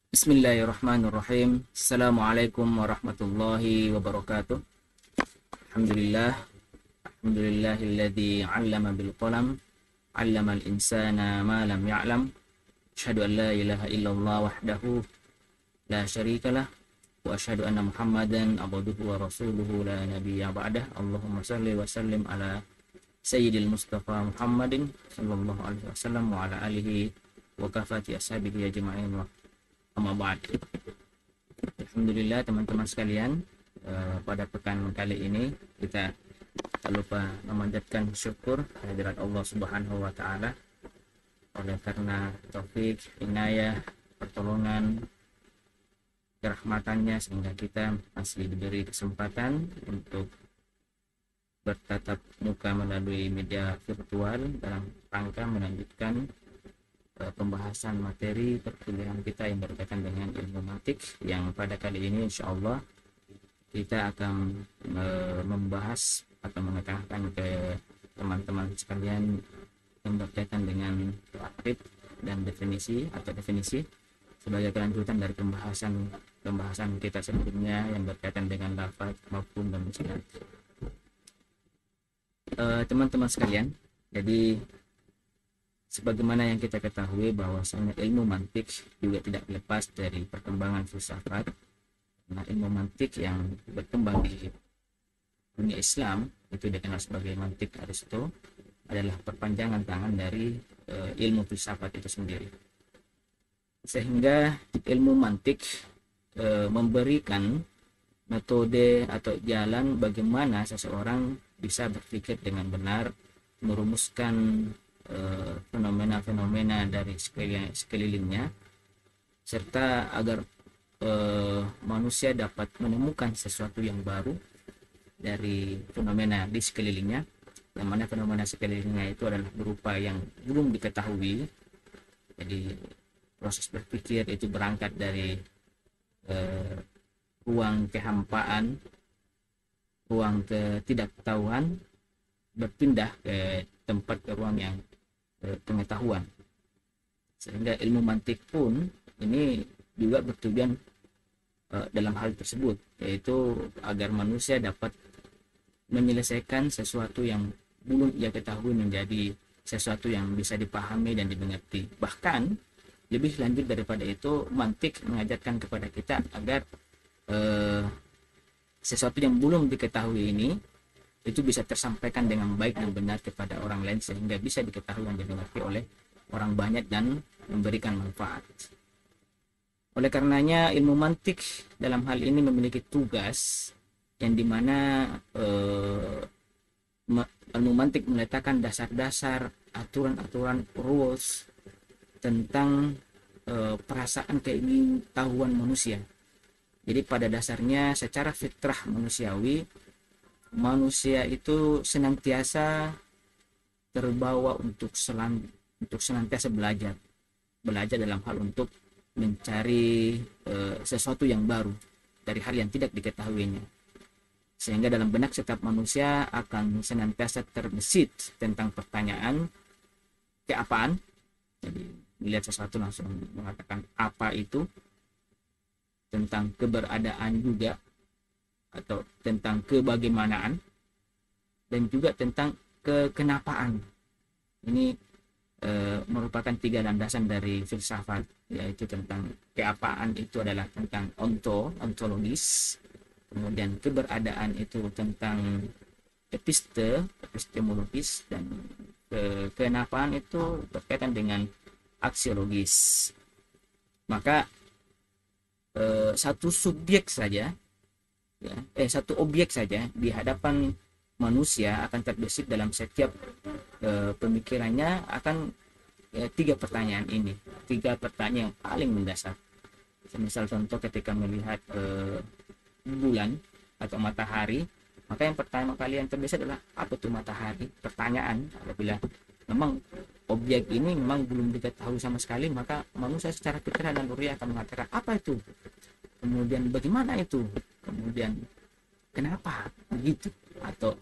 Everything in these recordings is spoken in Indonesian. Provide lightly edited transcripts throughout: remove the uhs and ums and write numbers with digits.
Bismillahirrahmanirrahim. Assalamualaikum warahmatullahi wabarakatuh. Alhamdulillah. Alhamdulillahilladzi 'allama bil qalam, 'allamal insana ma lam ya'lam. Asyhadu an la ilaha illallah wahdahu la syarikalah wa asyhadu anna Muhammadan abduhu wa rasuluhu la nabiyya ba'dah. Allahumma shalli wa sallim ala sayyidil Mustafa Muhammadin sallallahu alaihi wasallam wa ala alihi wa kafati ashabihi ajma'in wa amma ba'd. Alhamdulillah teman-teman sekalian, pada pekan kali ini kita tak lupa memanjatkan syukur kehadirat Allah Subhanahu wa taala oleh karena taufik, inayah, pertolongan, kerahmatannya sehingga kita masih diberi kesempatan untuk bertatap muka melalui media virtual dalam rangka melanjutkan pembahasan materi perkuliahan kita yang berkaitan dengan ilmu mantik, yang pada kali ini insya Allah kita akan membahas atau menekankan ke teman-teman sekalian yang berkaitan dengan takrib dan definisi sebagai kelanjutan dari pembahasan kita sebelumnya yang berkaitan dengan lafaz, mafhum dan musnad. Teman-teman sekalian, jadi sebagaimana yang kita ketahui bahwasanya ilmu mantik juga tidak lepas dari perkembangan filsafat. Nah, ilmu mantik yang berkembang di dunia Islam itu dikenal sebagai mantik Aristo adalah perpanjangan tangan dari ilmu filsafat itu sendiri. Sehingga ilmu mantik memberikan metode atau jalan bagaimana seseorang bisa berpikir dengan benar, merumuskan fenomena-fenomena dari sekelilingnya, serta agar manusia dapat menemukan sesuatu yang baru dari fenomena di sekelilingnya, yang mana fenomena sekelilingnya itu adalah berupa yang belum diketahui. Jadi proses berpikir itu berangkat dari ruang kehampaan, ruang ketidaktahuan, berpindah ke tempat, ke ruang yang pengetahuan. Sehingga ilmu mantik pun ini juga bertujuan dalam hal tersebut, yaitu agar manusia dapat menyelesaikan sesuatu yang belum ia ketahui menjadi sesuatu yang bisa dipahami dan dimengerti. Bahkan lebih lanjut daripada itu, mantik mengajarkan kepada kita agar sesuatu yang belum diketahui ini itu bisa tersampaikan dengan baik dan benar kepada orang lain, sehingga bisa diketahui dan dimengerti oleh orang banyak dan memberikan manfaat. Oleh karenanya ilmu mantik dalam hal ini memiliki tugas yang dimana ilmu mantik meletakkan dasar-dasar, aturan-aturan, rules tentang perasaan keingintahuan manusia. Jadi pada dasarnya secara fitrah manusiawi, manusia itu senantiasa terbawa untuk senantiasa belajar dalam hal untuk mencari sesuatu yang baru dari hal yang tidak diketahuinya, sehingga dalam benak setiap manusia akan senantiasa terbesit tentang pertanyaan keapaan. Jadi melihat sesuatu langsung mengatakan apa itu, tentang keberadaan juga atau tentang kebagaimanaan, dan juga tentang kekenapaan. Ini merupakan tiga landasan dari filsafat, yaitu tentang keapaan itu adalah tentang ontologis, kemudian keberadaan itu tentang epistemologis, dan kenapaan itu berkaitan dengan aksiologis. Maka satu objek saja di hadapan manusia akan terbesit dalam setiap pemikirannya akan tiga pertanyaan yang paling mendasar. Misal contoh ketika melihat bulan atau matahari, maka yang pertama kali yang terbesit adalah apa itu matahari. Pertanyaan, apabila memang objek ini memang belum diketahui sama sekali, maka manusia secara fitrah dan nurani akan mengatakan apa itu, kemudian bagaimana itu, kemudian kenapa begitu, atau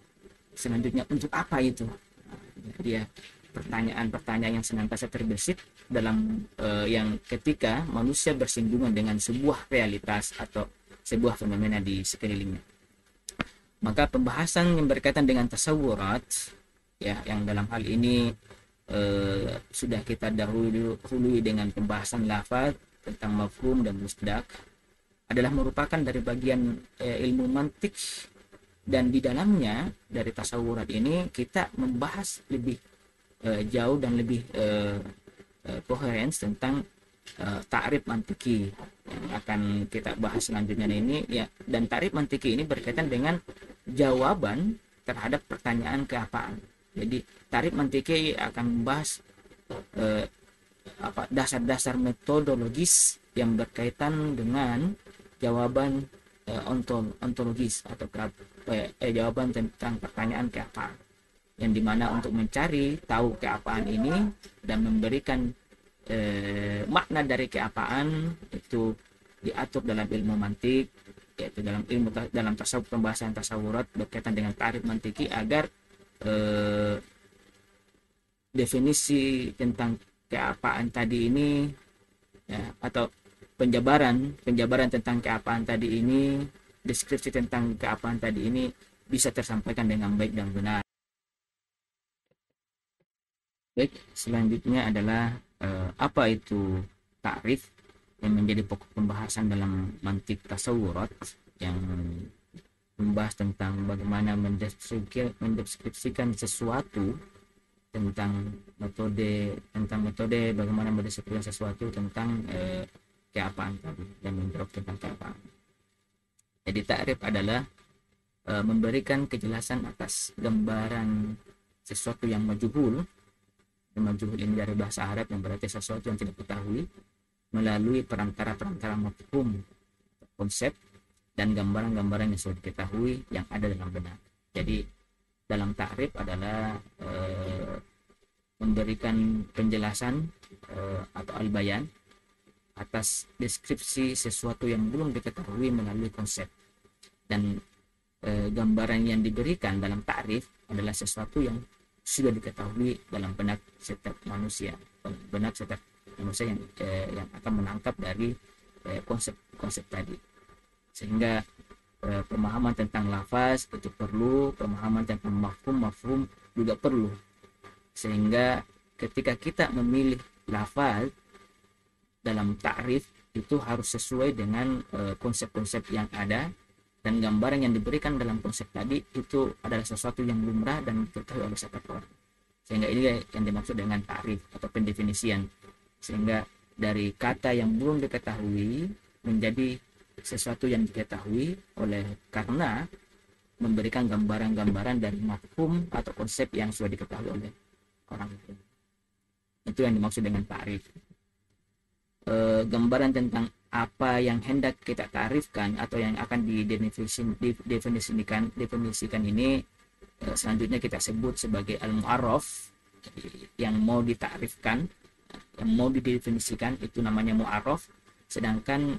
selanjutnya untuk apa itu. Jadi ya, pertanyaan-pertanyaan yang senantiasa terbesit dalam yang ketika manusia bersinggungan dengan sebuah realitas atau sebuah fenomena di sekelilingnya. Maka pembahasan yang berkaitan dengan tasawurat, ya, yang dalam hal ini sudah kita dahului dengan pembahasan lafaz tentang mafhum dan musdak, adalah merupakan dari bagian ilmu mantik, dan di dalamnya dari tasawurat ini kita membahas lebih jauh dan lebih koheren tentang ta'rif mantiki yang akan kita bahas selanjutnya ini, ya. Dan ta'rif mantiki ini berkaitan dengan jawaban terhadap pertanyaan keapaan. Jadi ta'rif mantiki akan membahas dasar-dasar metodologis yang berkaitan dengan jawaban ontologis atau jawaban tentang pertanyaan keapaan, yang dimana untuk mencari tahu keapaan ini dan memberikan makna dari keapaan itu diatur dalam ilmu mantik, yaitu dalam tasawuf, pembahasan tasawurat berkaitan dengan ta'rif mantiki, agar definisi tentang keapaan tadi ini, ya, atau penjabaran tentang keapaan tadi ini, deskripsi tentang keapaan tadi ini bisa tersampaikan dengan baik dan benar. Baik, selanjutnya adalah apa itu takrif, yang menjadi pokok pembahasan dalam mantik tasawurat, yang membahas tentang bagaimana mendeskripsikan sesuatu, tentang metode bagaimana mendeskripsikan sesuatu tentang keapaan tadi dan menjawab tentang keapaan. Jadi takrif adalah memberikan kejelasan atas gambaran sesuatu yang majhul. Majhul ini dari bahasa Arab yang berarti sesuatu yang tidak diketahui, melalui perantara mafhum, konsep, dan gambaran-gambaran yang sudah diketahui yang ada dalam benak. Jadi dalam takrif adalah memberikan penjelasan atau al-bayan atas deskripsi sesuatu yang belum diketahui melalui konsep, dan gambaran yang diberikan dalam takrif adalah sesuatu yang sudah diketahui dalam benak setiap manusia yang akan menangkap dari konsep tadi. Sehingga pemahaman tentang lafaz itu perlu, pemahaman tentang mafhum juga perlu, sehingga ketika kita memilih lafaz dalam takrif itu harus sesuai dengan konsep-konsep yang ada, dan gambaran yang diberikan dalam konsep tadi itu adalah sesuatu yang lumrah dan diketahui oleh setiap orang. Sehingga ini yang dimaksud dengan takrif atau pendefinisian, sehingga dari kata yang belum diketahui menjadi sesuatu yang diketahui karena memberikan gambaran-gambaran dari mafhum atau konsep yang sudah diketahui oleh orang itu. Itu yang dimaksud dengan takrif. Gambaran tentang apa yang hendak kita tarifkan atau yang akan didefinisikan ini selanjutnya kita sebut sebagai al-mu'arraf. Yang mau ditarifkan, yang mau didefinisikan itu namanya mu'arraf, sedangkan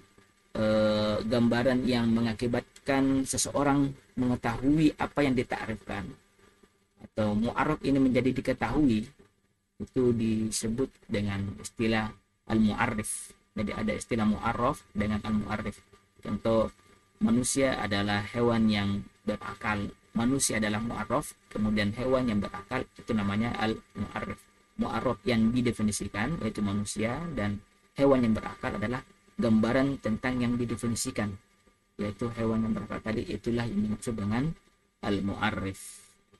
gambaran yang mengakibatkan seseorang mengetahui apa yang ditarifkan atau mu'arraf ini menjadi diketahui, itu disebut dengan istilah al-mu'arrif. Jadi ada istilah mu'arraf dengan al-mu'arrif. Contoh, manusia adalah hewan yang berakal. Manusia adalah mu'arraf, kemudian hewan yang berakal itu namanya al-mu'arrif. Mu'arraf yang didefinisikan yaitu manusia, dan hewan yang berakal adalah gambaran tentang yang didefinisikan, yaitu hewan yang berakal tadi. Itulah yang dimaksud dengan al-mu'arrif.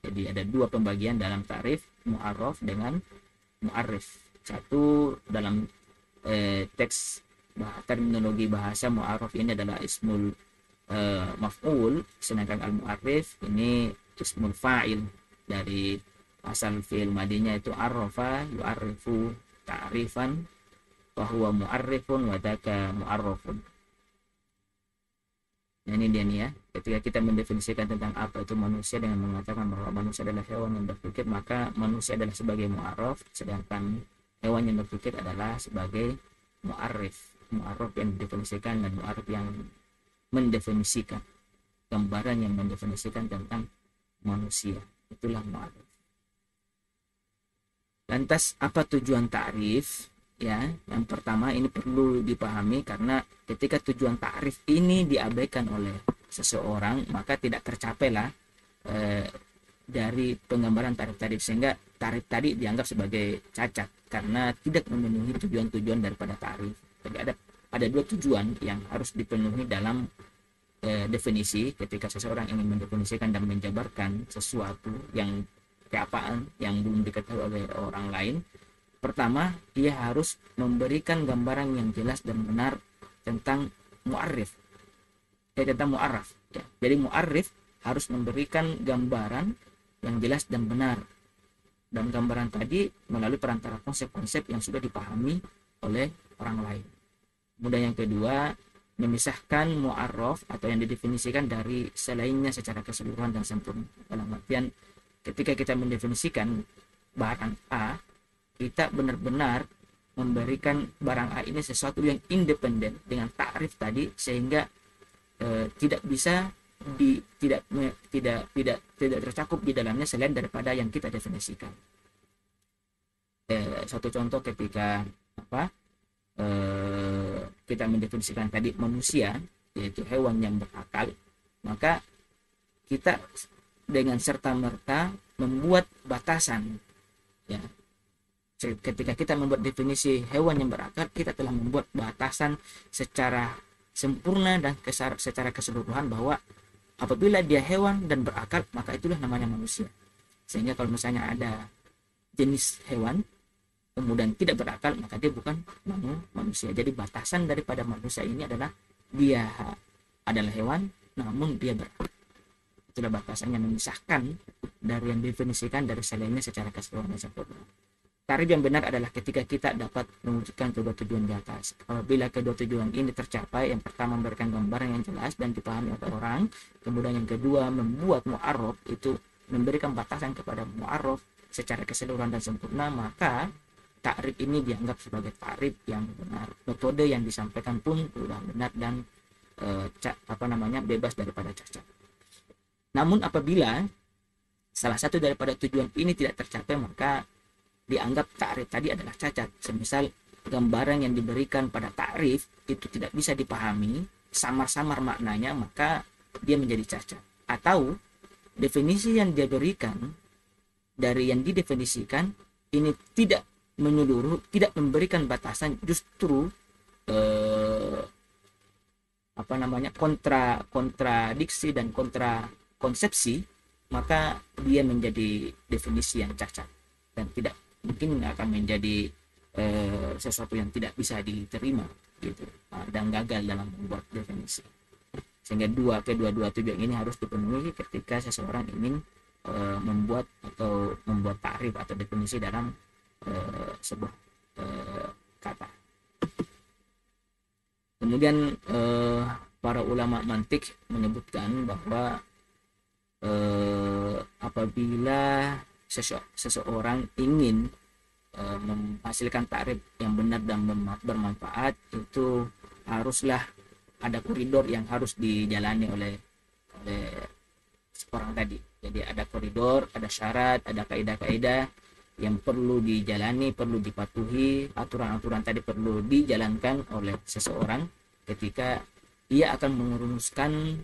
Jadi ada dua pembagian dalam ta'rif, mu'arraf dengan mu'arrif. Satu, dalam teks terminologi bahasa, mu'arraf ini adalah ismul maf'ul, sedangkan al-mu'arrif ini ismul fa'il dari asal fi'il madinya itu arrafa yu'arrifu ta'rifan wa huwa mu'arrifun wa dzaka mu'arrafun. Nah, ini dia nih ya, ketika kita mendefinisikan tentang apa itu manusia dengan mengatakan bahwa manusia adalah hewan yang berpikir, maka manusia adalah sebagai mu'arraf, sedangkan hewan yang berpikir adalah sebagai mu'arrif. Mu'arraf yang didefinisikan dan mu'arrif yang mendefinisikan, gambaran yang mendefinisikan tentang manusia, itulah mu'arrif. Lantas apa tujuan ta'rif? ya, yang pertama ini perlu dipahami, karena ketika tujuan ta'rif ini diabaikan oleh seseorang, maka tidak tercapailah dari penggambaran tarif tadi, sehingga tarif tadi dianggap sebagai cacat karena tidak memenuhi tujuan-tujuan daripada tarif. Jadi ada dua tujuan yang harus dipenuhi dalam definisi ketika seseorang ingin mendefinisikan dan menjabarkan sesuatu yang keapaan yang belum diketahui oleh orang lain. Pertama, dia harus memberikan gambaran yang jelas dan benar tentang mu'arif, tentang mu'araf. Ya. Jadi mu'arif harus memberikan gambaran yang jelas dan benar, dan gambaran tadi melalui perantara konsep-konsep yang sudah dipahami oleh orang lain. Kemudian yang kedua, memisahkan mu'arraf atau yang didefinisikan dari selainnya secara keseluruhan dan sempurna. Dalam artian, ketika kita mendefinisikan barang A, kita benar-benar memberikan barang A ini sesuatu yang independen dengan takrif tadi, sehingga tidak bisa tidak tercakup di dalamnya selain daripada yang kita definisikan. Satu contoh, ketika kita mendefinisikan tadi manusia, yaitu hewan yang berakal, maka kita dengan serta-merta membuat batasan, ya. Ketika kita membuat definisi hewan yang berakal, kita telah membuat batasan secara sempurna dan secara keseluruhan bahwa apabila dia hewan dan berakal, maka itulah namanya manusia. Sehingga kalau misalnya ada jenis hewan kemudian tidak berakal, maka dia bukan manusia. Jadi batasan daripada manusia ini adalah dia adalah hewan namun dia berakal. Itulah batasannya, memisahkan dari yang definisikan dari selainnya secara keseluruhan dan sempurna. Tarif yang benar adalah ketika kita dapat mewujudkan kedua tujuan di atas. Apabila kedua tujuan ini tercapai, yang pertama memberikan gambaran yang jelas dan dipahami oleh orang, kemudian yang kedua membuat mu'arraf, itu memberikan batasan kepada mu'arraf secara keseluruhan dan sempurna, maka takrif ini dianggap sebagai takrif yang benar. Metode yang disampaikan pun sudah benar dan bebas daripada cacat. Namun apabila salah satu daripada tujuan ini tidak tercapai, maka dianggap takrif tadi adalah cacat. Semisal gambaran yang diberikan pada takrif itu tidak bisa dipahami, samar-samar maknanya, maka dia menjadi cacat. Atau definisi yang dia berikan dari yang didefinisikan ini tidak menyeluruh, tidak memberikan batasan, justru kontradiksi dan kontra konsepsi, maka dia menjadi definisi yang cacat dan tidak mungkin akan menjadi sesuatu yang tidak bisa diterima gitu, dan gagal dalam membuat definisi. Sehingga kedua tujuan ini harus dipenuhi ketika seseorang ingin membuat takrif atau definisi dalam sebuah kata. Kemudian para ulama mantik menyebutkan bahwa apabila seseorang ingin menghasilkan takrif yang benar dan bermanfaat, itu haruslah ada koridor yang harus dijalani oleh orang tadi. Jadi ada koridor, ada syarat, ada kaidah-kaidah yang perlu dijalani, perlu dipatuhi, aturan-aturan tadi perlu dijalankan oleh seseorang ketika ia akan merumuskan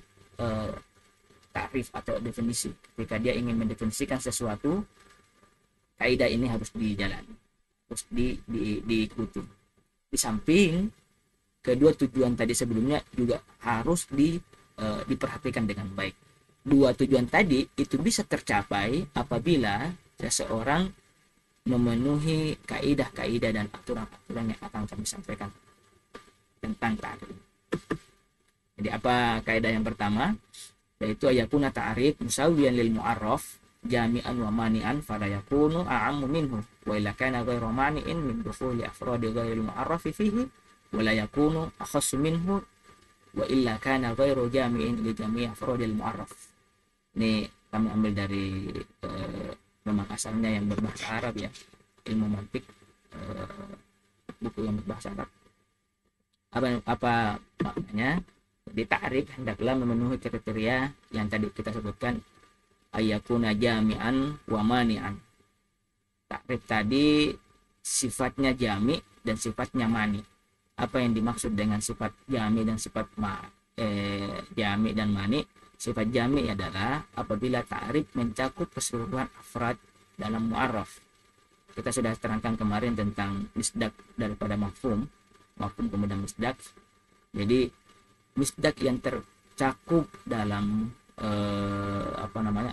takrif atau definisi. Ketika dia ingin mendefinisikan sesuatu, kaidah ini harus dijalani, harus diikuti. Di samping kedua tujuan tadi sebelumnya juga harus diperhatikan dengan baik. Dua tujuan tadi itu bisa tercapai apabila seseorang memenuhi kaidah-kaidah dan aturan-aturan yang akan kami sampaikan tentang takrif. Jadi apa kaidah yang pertama? Yaitu ayakuna ta'rif musawiyan lil mu'arraf jami'an wa mani'an fala yakunu a'ammu minhu wa illa kana ghairu mani'in min dukhuli afradi ghairil mu'arrafi fihi wa la yakunu akhassu minhu wa illa kana ghairu jami'in li jami' afradil mu'arraf. Ini kami ambil dari memang asalnya yang berbahasa Arab, ya, ilmu mantik, buku yang berbahasa Arab. Apa maknanya? Jadi takrif hendaklah memenuhi kriteria yang tadi kita sebutkan, ayakuna jami'an wa mani'an. Takrif tadi sifatnya jami dan sifatnya mani. Apa yang dimaksud dengan sifat jami dan sifat jami dan mani? Sifat jami adalah apabila ta'rif mencakup keseluruhan afrad dalam mu'arraf. Kita sudah terangkan kemarin tentang misdak daripada mafhum kemudian misdak. Jadi misdak yang tercakup dalam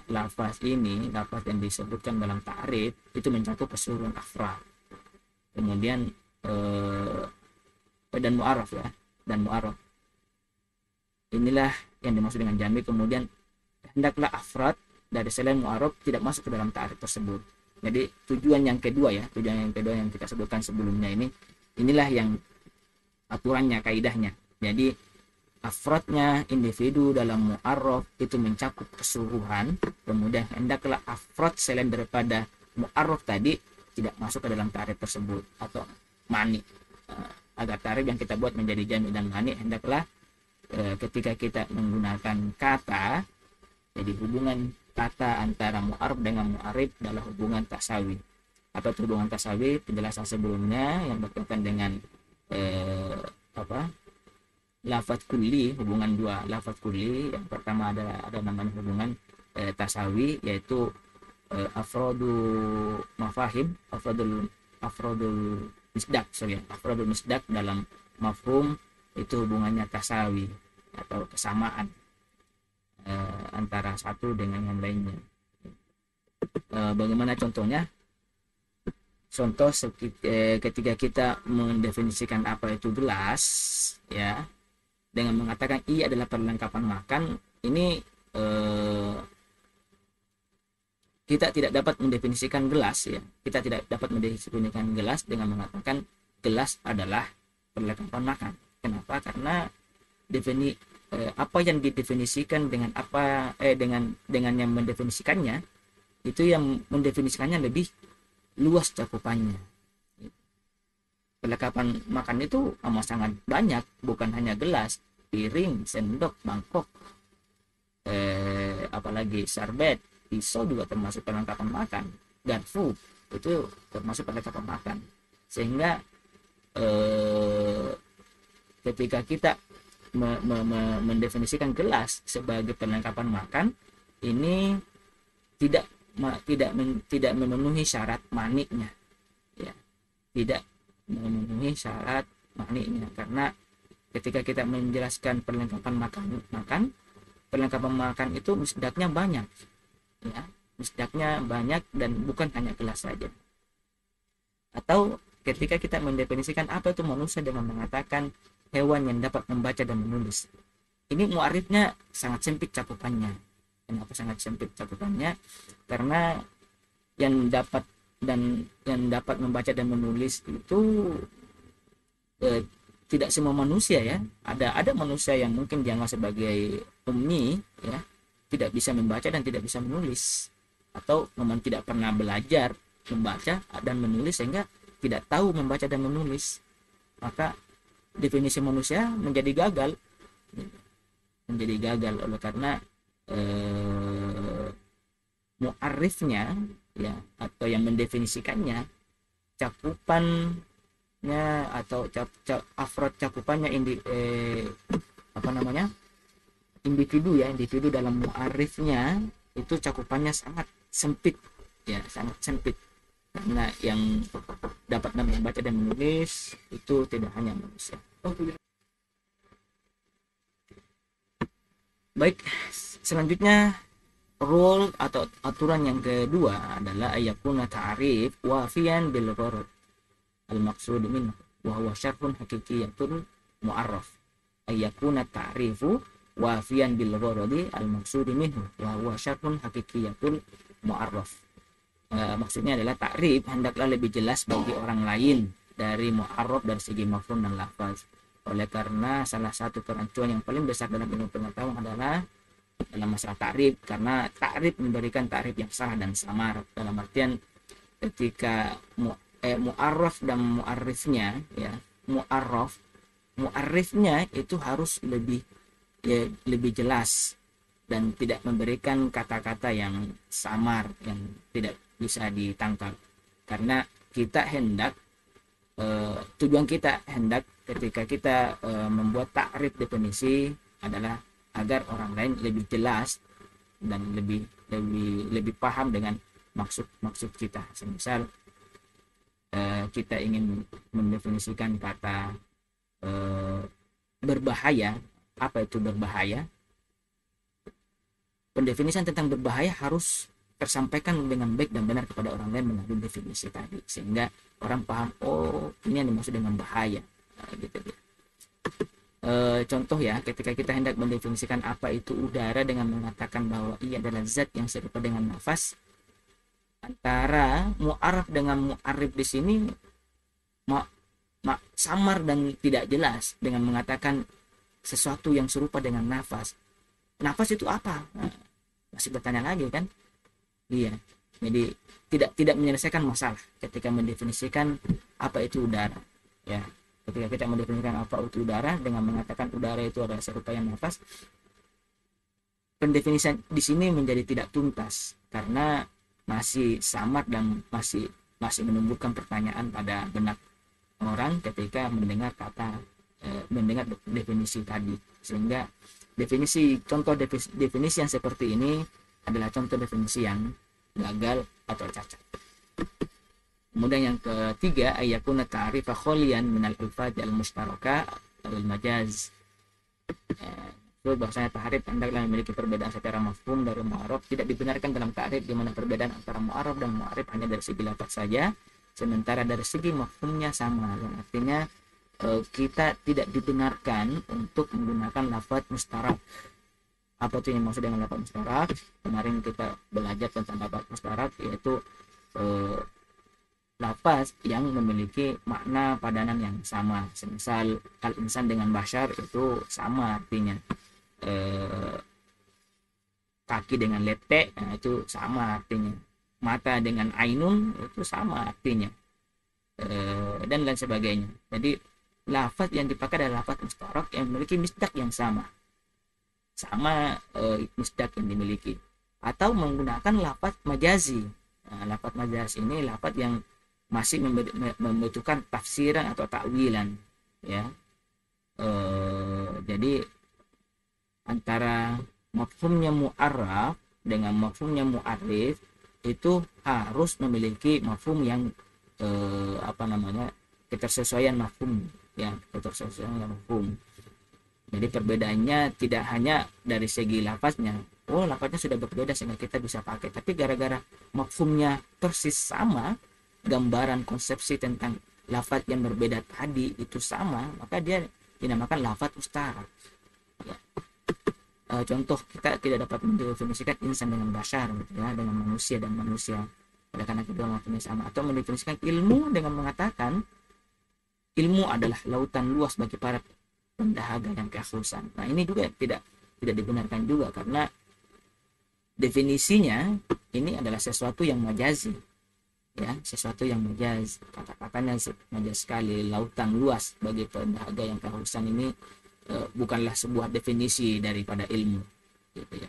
lafaz yang disebutkan dalam ta'rif itu mencakup keseluruhan afrad. Kemudian dan mu'arraf ya, dan mu'arraf. Inilah yang dimaksud dengan jami. Kemudian hendaklah afrad dari selain mu'arraf tidak masuk ke dalam ta'rif tersebut. Jadi tujuan yang kedua yang kita sebutkan sebelumnya inilah yang aturannya, kaidahnya. Jadi afrodnya individu dalam mu'arraf itu mencakup keseluruhan. Kemudian hendaklah afrod selain daripada mu'arraf tadi tidak masuk ke dalam ta'rif tersebut atau mani. Agar ta'rif yang kita buat menjadi jami dan mani, hendaklah ketika kita menggunakan kata, jadi hubungan kata antara mu'arraf dengan mu'arrif adalah hubungan tasawi. Apa itu hubungan tasawi? Penjelasan sebelumnya yang berkaitan dengan lafaz kulli, hubungan dua lafaz kulli. Yang pertama ada namanya hubungan tasawi, yaitu afrodu mafahim, afrodul misdak dalam mafhum itu hubungannya tasawi atau kesamaan antara satu dengan yang lainnya. Bagaimana contohnya? Contoh ketika kita mendefinisikan apa itu gelas, ya, dengan mengatakan ia adalah perlengkapan makan, ini kita tidak dapat mendefinisikan gelas, ya. Kita tidak dapat mendefinisikan gelas dengan mengatakan gelas adalah perlengkapan makan. Kenapa? Karena apa yang didefinisikan dengan dengan yang mendefinisikannya, itu yang mendefinisikannya lebih luas cakupannya. Perlengkapan makan itu amat sangat banyak, bukan hanya gelas, piring, sendok, mangkok, apalagi sarbet, pisau juga termasuk perlengkapan makan, garpu itu termasuk perlengkapan makan. Sehingga ketika kita mendefinisikan gelas sebagai perlengkapan makan, ini tidak memenuhi syarat maniknya, ya, tidak memenuhi syarat maniknya. Karena ketika kita menjelaskan perlengkapan makan itu misdaknya banyak, ya, misdaknya banyak dan bukan hanya gelas saja. Atau ketika kita mendefinisikan apa itu manusia dengan mengatakan hewan yang dapat membaca dan menulis, ini mu'arifnya sangat sempit cakupannya. Kenapa sangat sempit cakupannya? Karena yang dapat membaca dan menulis itu tidak semua manusia, ya. Ada manusia yang mungkin dianggap sebagai ummi, ya, tidak bisa membaca dan tidak bisa menulis, atau memang tidak pernah belajar membaca dan menulis sehingga tidak tahu membaca dan menulis. Maka definisi manusia menjadi gagal oleh karena mu'arifnya, ya, atau yang mendefinisikannya, cakupannya atau afrod cakupannya individu dalam mu'arifnya itu cakupannya sangat sempit, ya, sangat sempit. Karena yang dapat membaca dan menulis itu tidak hanya manusia. Baik, selanjutnya rule atau aturan yang kedua adalah ayakuna ta'rif wafiyan bil gharad al maqsud minhu wa huwa syarhun haqiqiyatul mu'arraf. Ayakuna ta'rifu wafiyan bil gharadi al maqsud minhu wa huwa syarhun haqiqiyatul mu'arraf. Maksudnya adalah takrif hendaklah lebih jelas bagi orang lain dari mu'arraf dari segi mafhum dan lafaz. Oleh karena salah satu kerancuan yang paling besar dalam ilmu pengetahuan adalah dalam masalah takrif, karena takrif memberikan takrif yang salah dan samar. Dalam artian ketika mu'arraf dan mu'arrifnya, ya, mu'arrifnya itu harus lebih jelas dan tidak memberikan kata-kata yang samar yang tidak bisa ditangkap. Karena kita hendak tujuan kita hendak ketika kita membuat takrif definisi adalah agar orang lain lebih jelas dan lebih paham dengan maksud kita. Semisal kita ingin mendefinisikan kata berbahaya, apa itu berbahaya? Pendefinisian tentang berbahaya harus tersampaikan dengan baik dan benar kepada orang lain melalui definisi tadi, sehingga orang paham, oh ini yang dimaksud dengan bahaya. Gitu. Contoh ya, ketika kita hendak mendefinisikan apa itu udara dengan mengatakan bahwa ia adalah zat yang serupa dengan nafas, antara mu'araf dengan mu'arif di sini samar dan tidak jelas dengan mengatakan sesuatu yang serupa dengan nafas. Nafas itu apa? Nah, masih bertanya lagi kan? Iya. Jadi tidak menyelesaikan masalah ketika mendefinisikan apa itu udara. Ya. Ketika kita mendefinisikan apa itu udara dengan mengatakan udara itu adalah serupa yang nafas, pendefinisian di sini menjadi tidak tuntas karena masih samar dan masih menimbulkan pertanyaan pada benak orang ketika mendengar mendengar definisi tadi, sehingga definisi yang seperti ini adalah contoh definisi yang gagal atau cacat. Kemudian yang ketiga, ayakuna ta'rifa kholian minal alfaz al-mustaraka al-majaz. Itu bahasanya ta'rif hendaklah memiliki perbedaan secara mafhum dari mu'arab. Tidak dibenarkan dalam ta'rif di mana perbedaan antara mu'arab dan mu'arif hanya dari segi lafaz saja, sementara dari segi mafhumnya sama. Yang artinya kita tidak dibenarkan untuk menggunakan lafaz mustarak. Apa itu yang maksud dengan lafaz mustarak? Kemarin kita belajar tentang lafaz mustarak, yaitu lafaz yang memiliki makna padanan yang sama. Semisal al-insan dengan bashar itu sama artinya. Kaki dengan letek, nah itu sama artinya. Mata dengan ainun itu sama artinya. Dan lain sebagainya. Jadi lafaz yang dipakai adalah lafaz mustarak yang memiliki misdak yang sama misdak yang dimiliki, atau menggunakan lafaz majazi. Nah, lafaz majazi ini lafaz yang masih membutuhkan tafsiran atau takwilan, ya. Jadi antara mafhumnya mu'arraf dengan mafhumnya mu'arif itu harus memiliki mafhum yang ketersesuaian mafhum, ya, ketersesuaian mafhum. Jadi perbedaannya tidak hanya dari segi lafaznya, lafaznya sudah berbeda sehingga kita bisa pakai, tapi gara-gara mafhumnya persis sama, gambaran konsepsi tentang lafaz yang berbeda tadi itu sama, maka dia dinamakan lafaz mustarak, ya. Contoh, kita tidak dapat mendefinisikan insan dengan bashar, gitu ya, dengan manusia dan manusia, oleh karena kedua mafhumnya sama. Atau mendefinisikan ilmu dengan mengatakan ilmu adalah lautan luas bagi para pendahaga yang keharusan. Nah, ini juga tidak dibenarkan juga, karena definisinya ini adalah sesuatu yang majazi, ya, sesuatu yang majaz. Kata-katanya majaz sekali. Lautan luas bagi pendahaga yang keharusan ini bukanlah sebuah definisi daripada ilmu, gitu ya.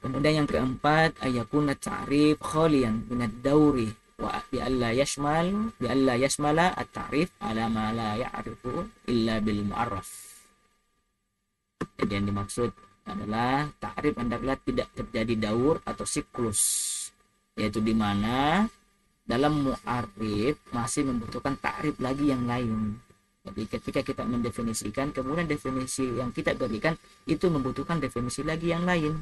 Kemudian yang keempat, ayakuna ta'rif khalian minad dauri wa bi alla yashmala at-ta'rif ala ma la ya'rifu illa bil mu'arraf. Jadi yang dimaksud adalah ta'rif hendaklah tidak terjadi daur atau siklus, yaitu di mana dalam mu'arrif masih membutuhkan ta'rif lagi yang lain. Jadi ketika kita mendefinisikan, kemudian definisi yang kita berikan itu membutuhkan definisi lagi yang lain.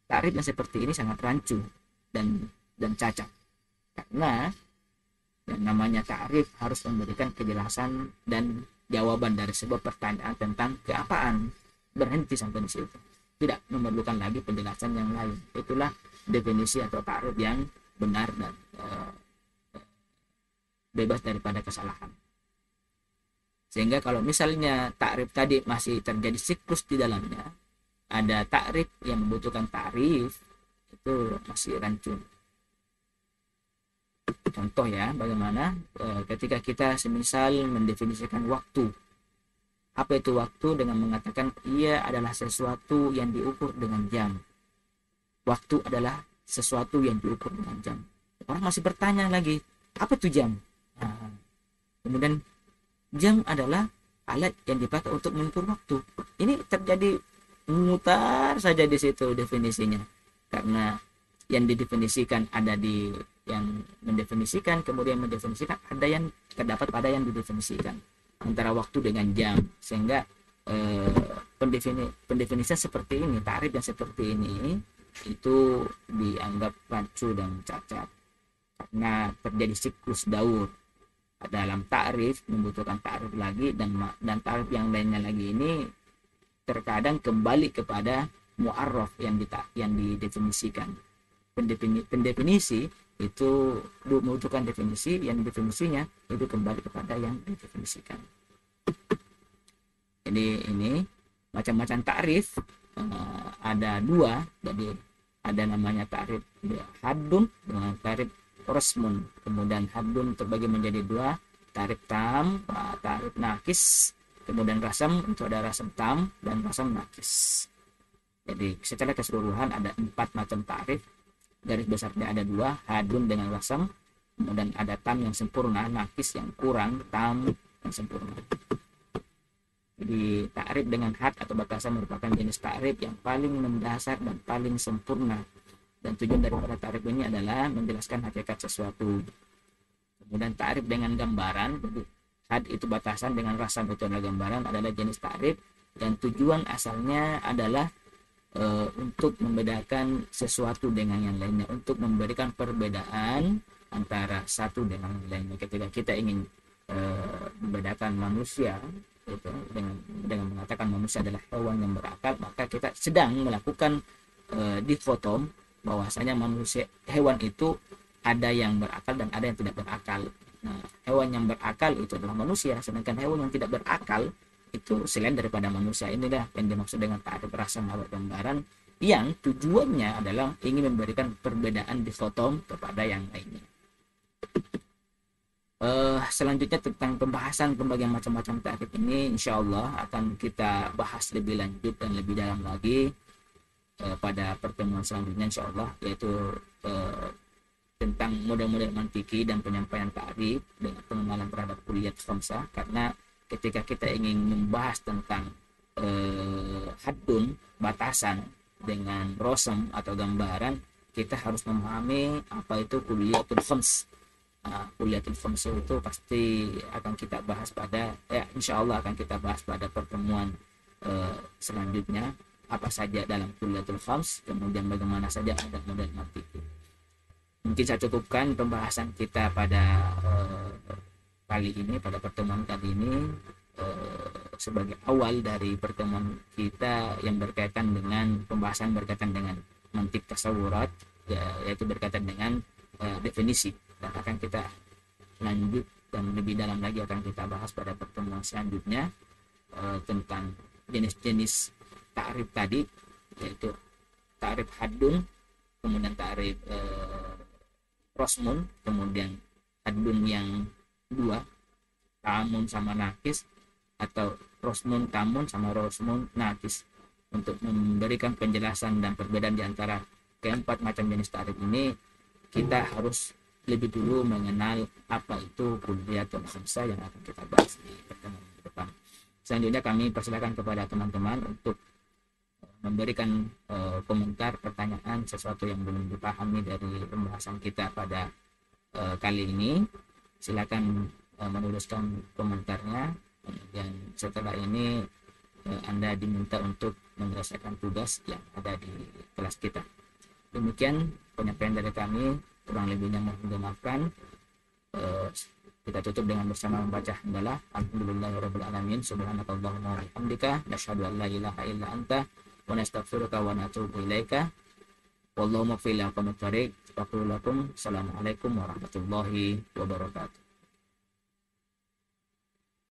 Ta'rif yang seperti ini sangat rancu dan cacat. Karena yang namanya ta'rif harus memberikan kejelasan dan jawaban dari sebuah pertanyaan tentang keapaan. Berhenti sampai di situ. Tidak memerlukan lagi penjelasan yang lain. Itulah definisi atau ta'rif yang benar dan bebas daripada kesalahan. Sehingga kalau misalnya ta'rif tadi masih terjadi siklus di dalamnya, ada ta'rif yang membutuhkan ta'rif, itu masih rancu. Contoh ya, bagaimana ketika kita semisal mendefinisikan waktu. Apa itu waktu? Dengan mengatakan ia adalah sesuatu yang diukur dengan jam. Waktu adalah sesuatu yang diukur dengan jam. Orang masih bertanya lagi, Apa tuh jam? Nah, kemudian jam adalah alat yang dipakai untuk mengukur waktu. Ini terjadi memutar saja di situ definisinya, karena yang didefinisikan ada di yang mendefinisikan, kemudian mendefinisikan ada yang terdapat pada yang didefinisikan antara waktu dengan jam, sehingga pendefinisian seperti ini, tarif yang seperti ini itu dianggap rancu dan cacat karena terjadi siklus daur. Dalam takrif membutuhkan takrif lagi, dan takrif yang lainnya lagi ini terkadang kembali kepada mu'arraf yang didefinisikan. Pendefinisi itu membutuhkan definisi, yang definisinya itu kembali kepada yang didefinisikan. Jadi ini macam-macam takrif ada dua. Jadi ada namanya takrif haddun dengan takrif rasmun. Kemudian haddun terbagi menjadi dua, takrif tam, takrif nakis. Kemudian rasam, itu ada rasam tam dan rasam nakis. Jadi secara keseluruhan ada 4 macam takrif. Garis besarnya ada dua, haddun dengan rasam. Kemudian ada tam yang sempurna, nakis yang kurang, tam yang sempurna. Jadi takrif dengan had atau batasan merupakan jenis takrif yang paling mendasar dan paling sempurna. Dan tujuan daripada takrif ini adalah menjelaskan hakikat sesuatu. Kemudian takrif dengan gambaran, jadi had itu batasan, dengan rasam itu adalah gambaran, adalah jenis takrif, dan tujuan asalnya adalah untuk membedakan sesuatu dengan yang lainnya, untuk memberikan perbedaan antara satu dengan yang lainnya. Ketika kita ingin membedakan manusia itu dengan mengatakan manusia adalah hewan yang berakal, maka kita sedang melakukan dikotom bahwasanya manusia, hewan itu ada yang berakal dan ada yang tidak berakal. Nah, hewan yang berakal itu adalah manusia, sedangkan hewan yang tidak berakal itu selain daripada manusia. Inilah yang dimaksud dengan takrif rasam atau gambaran, yang tujuannya adalah ingin memberikan perbedaan dikotom kepada yang lainnya. Selanjutnya tentang pembahasan pembagian macam-macam takrif ini, insya Allah akan kita bahas lebih lanjut dan lebih dalam lagi pada pertemuan selanjutnya, insya Allah, yaitu tentang model-model mantiki dan penyampaian takrif dengan pengenalan terhadap kulliyat khamsah. Karena ketika kita ingin membahas tentang haddun, batasan, dengan rosem atau gambaran, kita harus memahami apa itu kulliyatul khams. Kulliyatul khams itu pasti akan kita bahas pada insya Allah akan kita bahas pada pertemuan selanjutnya, apa saja dalam kulliyatul khams, kemudian bagaimana saja ada model mantiki. Mungkin saya cukupkan pembahasan kita pada kali ini, pada pertemuan kali ini, sebagai awal dari pertemuan kita yang berkaitan dengan pembahasan berkaitan dengan mantik tasawurat, yaitu berkaitan dengan definisi, dan akan kita lanjut dan lebih dalam lagi akan kita bahas pada pertemuan selanjutnya tentang jenis-jenis takrif tadi, yaitu takrif haddun, kemudian takrif rosmun, kemudian haddun yang dua, tamun sama nakis, atau rosmun tamun sama rosmun nakis. Untuk memberikan penjelasan dan perbedaan di antara keempat macam jenis takrif ini, kita harus lebih dulu mengenal apa itu kulliyatul khamsah yang akan kita bahas di pertemuan ke depan. Selanjutnya kami persilakan kepada teman-teman untuk memberikan komentar, pertanyaan, sesuatu yang belum dipahami dari pembahasan kita pada kali ini. Silakan menuliskan komentarnya, dan setelah ini Anda diminta untuk menyelesaikan tugas yang ada di kelas kita. Demikian penyampaian dari kami, kurang lebihnya mohon dimaafkan. Kita tutup dengan bersama membaca hamdalah. Alhamdulillahirabbil alamin, subhanakallahumma wa bihamdika, nasyhadu an la ilaha illa anta, wa nastaghfiruka wa natubu ilaika. Wallahu muwaffiq ila aqwamit thoriq. Assalamualaikum warahmatullahi wabarakatuh.